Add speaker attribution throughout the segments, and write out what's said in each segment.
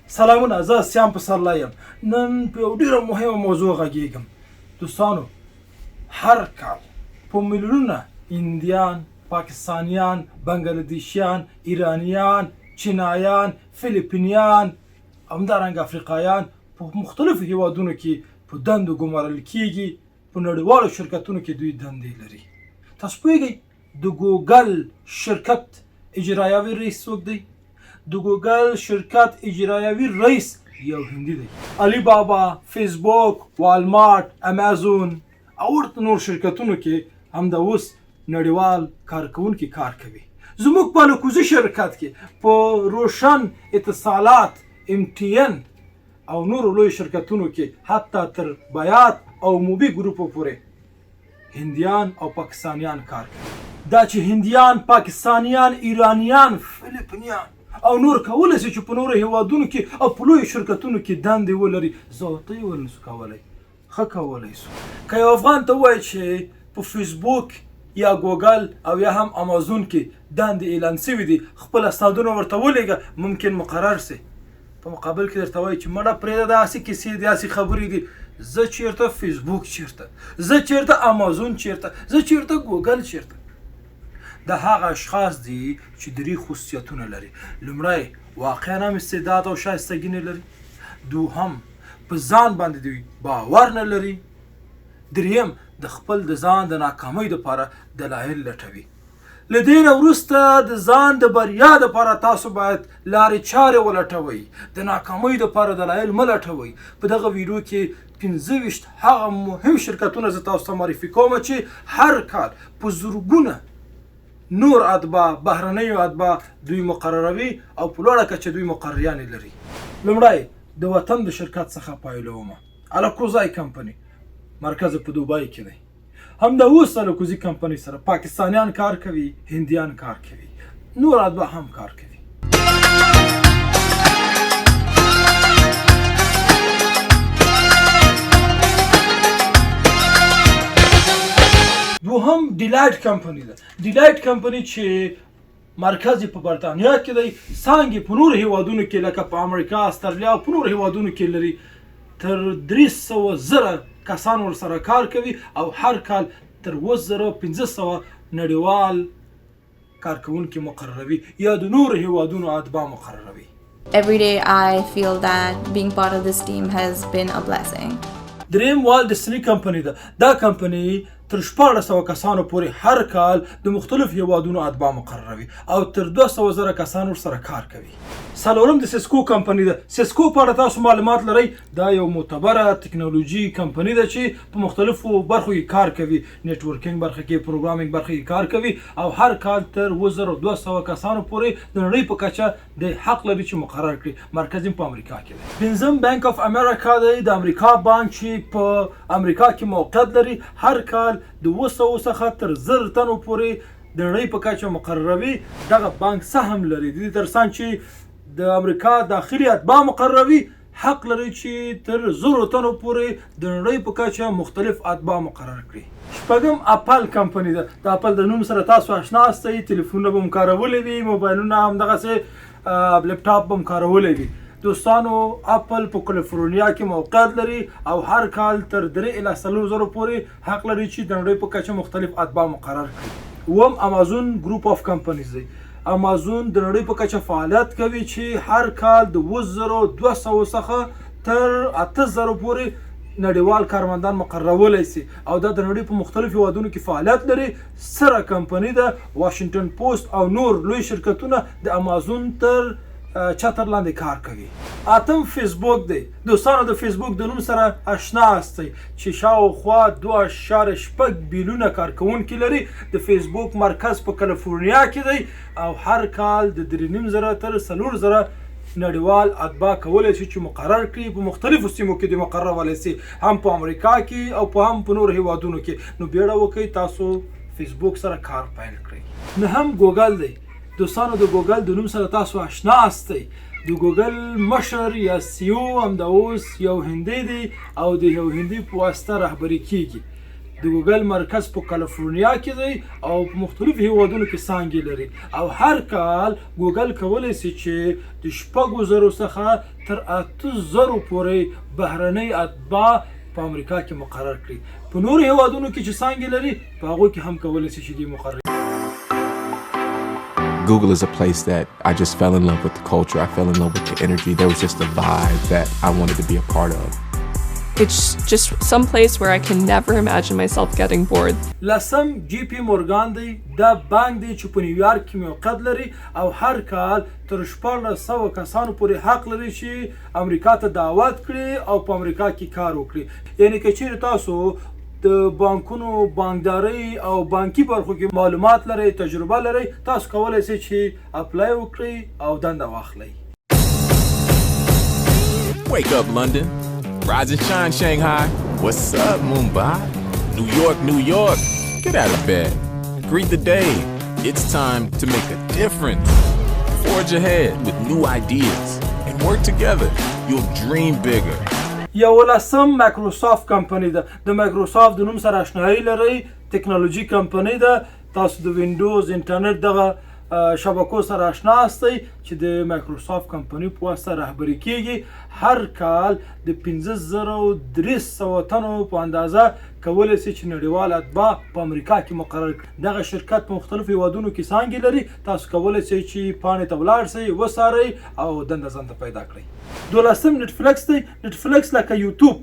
Speaker 1: سلامونه، زه سیام پسرلی یم. نن په یو ډېره مهمه موضوع غږېږم. دوستانو، هر کال په میلیونونه هندیان، پاکستانیان، بنګلادیشیان، ایرانیان، چینایان، فلیپینیان او همدارنګه افریقایان په مختلفو هیوادونو کې په دندو ګمارل کیږي. په نړیوالو شرکتونو کې دوی دندې لري. تاسو پوهیږئ د ګوګل شرکت اجرایوي رئیس څوک دی؟ د ګوګل شرکت اجرایوي رئیس یو هندي دی. علی بابا، فیسبوک، والمارت، امازون او ورته نور شرکتونو کې همدا اوس نړیوال کارکوونکي کار کوي. زموږ په الکوزي شرکت کې په روشن اتصالات، MTN او نورو لوی شرکتونو کې حتی تر بیات او موبي ګروپو پورې هندیان او پاکستانیان کار کوي. دا چې هندیان، پاکستانیان، ایرانیان، فلیپینیان او نور کولی شي چې په نورو هیوادونو کې او په لویو شرکتونو کې دندې ولري، زه ورته یې ولنسو کولی، ښه کولی شو. که یو افغان ته ووایي چې په فیسبوک یا ګوګل او یا هم امازون کې دندې اعلان شوي دي، خپل استعدادونه ورته ولېږه، ممکن مقرر سي. په مقابل کې درته وایي چې مړه پرېږده، داسې کیسې دي، داسې خبرې دي. زه چېرته فیسبوک چېرته، زه چېرته امازون چېرته، زه چېرته ګوګل چېرته. دا هغه اشخاص دي چې درې خصوصیتونه لري. لومړی، واقعا هم استعداد او شایستګي نه لري. دوهم، په ځان باندې دوی باور نه لري. دریم، د خپل د ځان د ناکامۍ دپاره دلایل لټوي. له دې نه وروسته د ځان د بریا دپاره تاسو باید لارې چارې ولټوئ. د ناکامۍ دپاره دلایل مه لټوئ. په دغه ویډیو کې 25 هغه مهم شرکتونه زه تاسو ته معرفي کوم چې هر کال په زرګونه نور اتباع، بهرنیو اتباع دوی مقرروي او په لوړه کچه دوی مقرریانې لري. لومړی، د وطن د شرکت څخه پیلومه. الکوزای کمپنی مرکز په دوبای کې دی. همدا اوس الکوزي کمپنی سره پاکستانیان کار کوي، هندیان کار کوي، نور اتباع هم کار کوي. دوهم، ډیلایټ کمپنی ده. ډیلایټ کمپنی چې مرکز په برطانیا کې دی، څانګې په نورو هیوادونو کې لکه په امریکا، استرالیا او په نورو هیوادونو کې لري. تر 300,000 کسان ورسره کار کوي او هر کال تر 1500 نړیوال کارکوونکي مقرروي یا د نورو هیوادونو اتباع مقرروي.
Speaker 2: Every day I feel that being part of this team has been a blessing.
Speaker 1: دریم، والت ډیسنی کمپنی ده. دا کمپنی تر 1400 کسانو پورې هر کال د مختلف هیوادونو اتباع مقرروي او تر 200,000 کسان ورسره کار کوي. څلورم، د سیسکو کمپنی ده. سیسکو په اړه تاسو معلومات لرئ. دا یو معتبره ټکنالوژي کمپنی ده چې په مختلفو برخو کې کار کوي. نیټورکینګ برخه کې، پروګرامینګ برخه کې کار کوي او هر کال تر 2200 کسانو پورې د نړۍ په کچه د حق لري چې مقرر کړي. مرکز په امریکا کې دی. پنځم، بانک اف امریکا دی. د امریکا بانک چې په امریکا کې موقعیت لري، هر کال د 200 څخه تر 1000 تنو پورې د نړۍ په کچه مقرروي. دغه بانک سهم لري. د دې ترڅنګ چې د امریکا داخلي اتباع مقرروي، حق لري چې تر 1000 تنو پورې د نړۍ په کچه مختلف اتباع مقرر کړي. شپږم، اپل کمپنی ده. د اپل د نوم سره تاسو آشنا یاستئ. تلیفونونه به هم کارولی وي، موبایلونه هم دغسې لپټاپ به هم کارولی وي. دوستانو، اپل په کالیفورنیا کې موقعیت لري او هر کال تر 3 الی 4 زره پورې حق لري چې د نړۍ په کچه مختلف اتباع مقرر کړي. اووم، امازون ګروپ اف کمپنیز دی. امازون د نړۍ په کچه فعالیت کوي چې هر کال د 2200 څخه تر 8000 پورې نړیوال کارمندان مقررولی شي او دا د نړۍ په مختلفو هیوادونو کې فعالیت لري. سره کمپنی ده. واشنگټن پوسټ او نور لوی شرکتونه د امازون تر چتر لاندې کار کوي. اتم، فیسبوک دی. دوستانو، د فیسبوک د نوم سره آشنا یاستئ چې شاوخوا 2.6 بیلیونه کارکوونکي لري. د فیسبوک مرکز په کالیفورنیا کې دی او هر کال د 3,500 تر 4,000 نړیوال اتباع کولی شي چې مقرر کړي. په مختلفو سیمو کې د مقررولی شي، هم په امریکا کې او هم په نورو هیوادونو کې. نو بیړه وکړئ، تاسو فیسبوک سره کار پیل کړئ. نهم، ګوګل دی. دوستانو، د ګوګل د نوم سره تاسو آشنا یاستئ. د ګوګل مشر یا CEO همدا اوس یو هندی دی او د یو هندي په واسطه رهبري کیږي. د ګوګل مرکز په کالیفورنیا کې دی او په مختلفو هیوادونو کې څانګې لري او هر کال ګوګل کولی شي چې د 6,000 څخه تر 8,000 پورې بهرنۍ اتباع په امریکا کې مقرر کړي. په نورو هیوادونو کې چې څانګې لري په هغو کې هم کولی شي چې دوی مقرر.
Speaker 3: Google is a place that I just fell in love with the culture. I fell in love with the energy. There was just a vibe that I wanted to be a part of.
Speaker 4: It's just some place where I can never imagine myself getting bored.
Speaker 1: لسم جی پی مورګان دی دا بانک دی چې په نیویارک کې موقعیت لري او هر کال تر 1400 کسانو پورې حق لري چې امریکا ته دعوت کړي او په امریکا کې کار وکړي. یعنی که چیرې تاسو د بانکونو بانکداري او بانکي برخو کې معلومات لري تجربه لري تاسو کولی شئ چې اپلای وکړئ او دنده واخلئ.
Speaker 5: Wake up, London. Rise and shine, Shanghai. What's up, Mumbai? New York, New York. Get out of bed. Greet the day. It's time to make a difference. Forge ahead with new ideas and work together. You'll dream bigger.
Speaker 1: یولسم مایکروسافت کمپنی ده. د مایکروسافت د نوم سره آشنایي لرئ. ټکنالوژي کمپنی ده. تاسو د وینډوز انټرنیټ دغه شبکو سره آشنا هستئ چې د مایکروسافت کمپنی په واسطه رهبري کیږي. هر کال د 5300 تنو په اندازه کولی شي چې نړیوال اتباع په امریکا کې مقرر کړي. دغه شرکت په مختلفو هیوادونو کې څانګې لري. تاسو کولی شئ چې پاڼې ته ولاړ شئ وڅارئ او دنده ځانته پیدا کړئ. 12 نټفلکس دی. نټفلکس لکه یوټیوب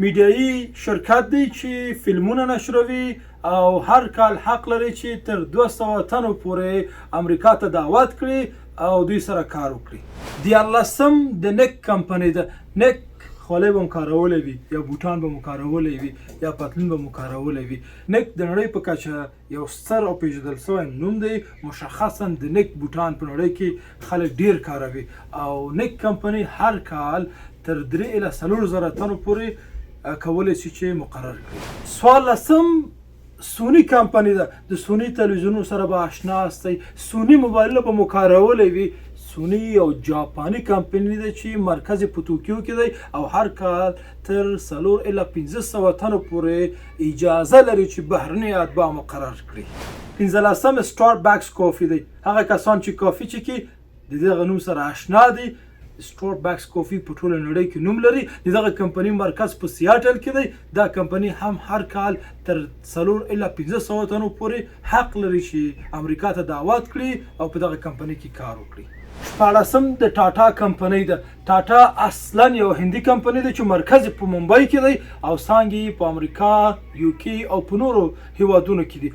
Speaker 1: میډیایي شرکت دی چې فلمونه نشروي او هر کال حق لري چې تر 200 تنو پورې امریکا ته دعوت کړي او دوی سره کار وکړي. 14 د نیک کمپنی ده. نیک خولۍ به مو کارولی وي یا بوټان به مو کارولی وي یا پتلون به مو کارولی وي. نیک د نړۍ په کچه یو ستر او پیژندل شوی نوم دی. مشخصا د نیک بوټان په نړۍ کې خلک ډیر کاروي او نیک کمپنی هر کال تر 3 الی 4,000 تنو پورې کولی شي چې مقرر کړي. 14 سونی کمپنی ده. د سونی تلویزیونونو سره به آشنا هستئ. سونی موبایلونه به مو کارولی وي. سونی یو جاپاني کمپنی ده چې مرکز په توکیو کې دی او هر کال تر 4 الی 500 تنو پورې اجازه لري چې بهرني اتباع مقرر کړي. 15 سټاربکس کافي دی. هغه کسان چې کافي چکي د دغه نوم سره آشنا دي. سټاربکس کافي په ټوله نړۍ کې نوم لري. دغه کمپنی مرکز په سیاټل کې دی. دا کمپنی هم هر کال تر 4 الی 500 تنو پورې حق لري چې امریکا ته دعوت کړي او په دغه کمپنی کې کار وکړي. 14 د ټاټا کمپنی ده. ټاټا اصلا یو هندي کمپنی ده چې مرکز په ممبئی کې دی او څانګې په امریکا، یوکي او په نورو هیوادونو کې دي.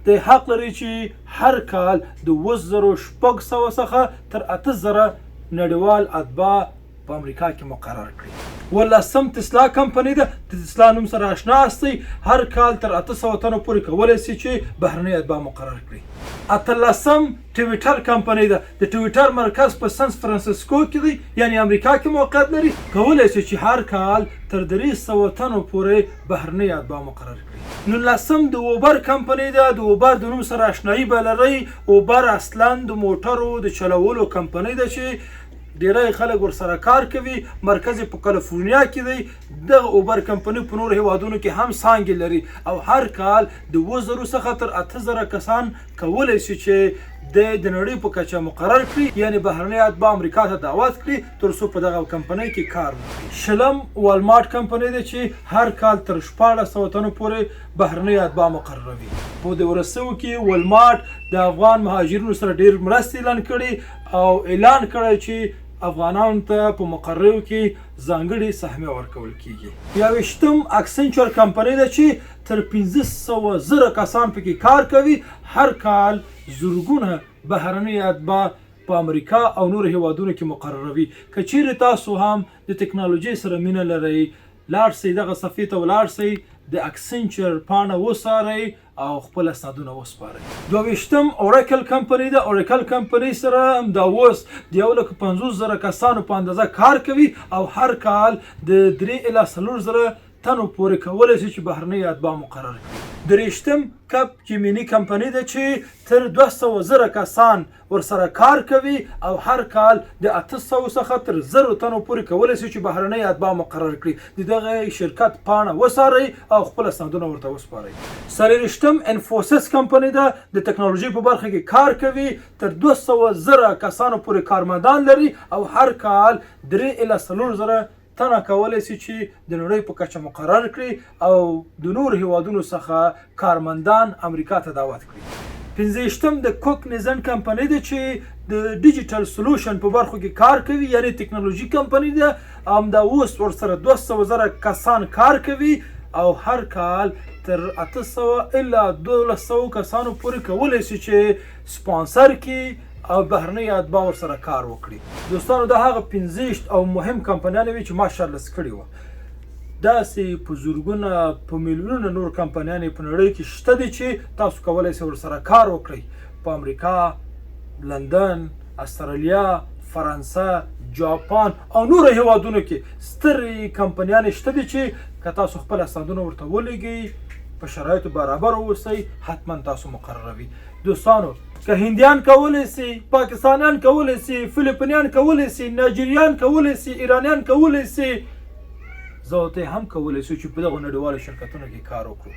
Speaker 1: د حق لري چې هر کال د 2,600 څخه تر 8,000 نړیوال اتباع په امریکا کې مقرر کړي. 15 تسلا کمپنی ده. د تسلا نوم سره آشنا هستئ. هر کال تر 800 تنو پورې کولی شي چې بهرنۍ اتباع مقرر کړي. 18 ټویټر کمپنی ده. د ټویټر مرکز په سان فرانسیسکو کې دی یعنی امریکا کې موقعیت لري. کولی شي چې هر کال تر 300 تنو پورې بهرنۍ اتباع مقرر کړي. 19 د اوبر کمپنی ده. د اوبر د نوم سره آشنایي به لرئ. اوبر اصلا د موټرو د چلولو کمپنی ده چې ډیری خلک ورسره کار کوي. مرکز په کالیفورنیا کې دی. دغه اوبر کمپنی په نورو هیوادونو کې هم څانګې لري او هر کال د 2,000 څخه تر 8,000 کسان کولی شي چې د نړۍ په کچه مقرر کړي یعنی بهرنۍ اتباع امریکا ته دعوت کړي تر څو په دغه کمپنۍ کې کار وکړي. 20 والمارټ کمپنی ده چې هر کال تر 1400 تنو پورې بهرنۍ اتباع مقرروي. په دې ورسو کې والمارټ د افغان مهاجرینو سره ډیر مرستې اعلان کړي او اعلان کړی چې افغانانو ته په مقررو کې ځانګړي سهمیه ورکول کیږي. 21 اکسنچر کمپنی ده چې تر 500,000 کسان پکې کار کوي. هر کال زرګونه بهرنۍ اتباع په امریکا او نور هیوادونو کې مقرروي. که چیرې تاسو هم د ټکنالوژۍ سره مینه لرئ لاړ شئ دغه صفحې ته ولاړ شئ د اکسنچر پاڼه وڅارئ او خپل اسنادونه وسپارئ. 22 اوریکل کمپنی ده. اوریکل کمپنی سره دا اوس د 150,000 کسانو په اندازه کار کوي او هر کال د 3 الی 4,000 تنو پورې کولی شي چې بهرنۍ اتباع مقرر کړي. درېشتم کپ جیمیني کمپنۍ ده چې تر 200,000 کسان ورسره کار کوي او هر کال د 800 څخه تر 1000 تنو پورې کولی شي چې بهرنۍ اتباع مقرر کړي د دغه شرکت پاڼه وڅارئ او خپل سندونه ورته وسپارئ. څلېرویشتم انفوسس کمپنۍ ده د ټکنالوژۍ په برخه کې کار کوي تر 200,000 کسانو پورې کارمندان لري او هر کال 3 الی 4,000 تنه کولی شي چې د نړۍ په کچه مقرر کړي او د نور هیوادونو څخه کارمندان امریکا ته دعوت کړي. 15 د کوکنیزن کمپنۍ ده چې د ډیجیټل سولوشن په برخو کې کار کوي یعنی ټکنالوژي کمپنۍ ده همدا اوس ورسره 200,000 کسان کار کوي او هر کال تر 800 الی 1200 کسانو پورې کولی شي چې سپانسر کړي او بهرنۍ اتباع ورسره کار وکړي. دوستانو دا هغه 15 او مهم کمپنیانې وې چې ما شارلس کړي وه. داسې په زرګونه په میلیونونه نور کمپنیانې په نړۍ کې شته دي چې تاسو کولی شئ ورسره کار وکړئ. په امریکا، لندن، استرالیا، فرانسه، جاپان او نور هیوادونو کې سترې کمپنیانې شته دي چې که تاسو خپل اسنادونه ورته ولېږئ په شرایطو برابر اوسئ حتما تاسو مقرروي. دوستانو که هندیان کولی شي، پاکستانیان کولی شي، فلیپینیان کولی شي، نایجریان کولی شي، ایرانیان کولی شي، زه او ته هم کولی شو چې په دغو نړیوالو شرکتونو کې کار وکړو.